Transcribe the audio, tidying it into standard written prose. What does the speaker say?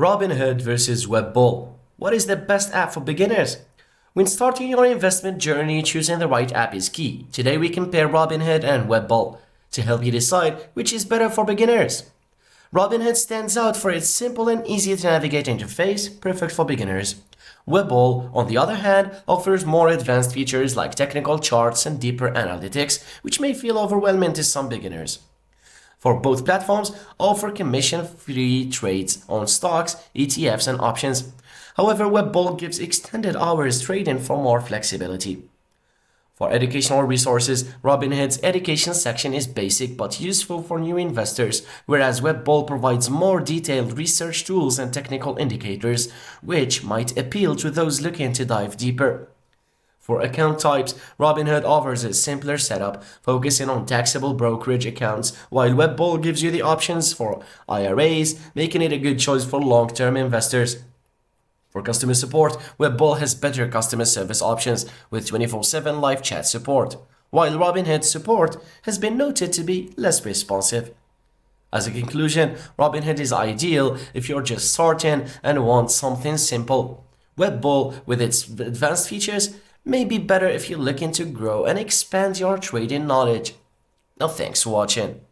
Robinhood versus Webull. What is the best app for beginners? When starting your investment journey, choosing the right app is key. Today we compare Robinhood and Webull to help you decide which is better for beginners. Robinhood stands out for its simple and easy to navigate interface, perfect for beginners. Webull, on the other hand, offers more advanced features like technical charts and deeper analytics, which may feel overwhelming to some beginners. For both platforms, offer commission-free trades on stocks, ETFs, and options. However, Webull gives extended hours trading for more flexibility. For educational resources, Robinhood's education section is basic but useful for new investors, whereas Webull provides more detailed research tools and technical indicators, which might appeal to those looking to dive deeper. For account types, Robinhood offers a simpler setup, focusing on taxable brokerage accounts, while Webull gives you the options for IRAs, making it a good choice for long-term investors. For customer support, Webull has better customer service options with 24/7 live chat support, while Robinhood's support has been noted to be less responsive. As a conclusion, Robinhood is ideal if you're just starting and want something simple. Webull, with its advanced features, may be better if you're looking to grow and expand your trading knowledge. Now, thanks for watching.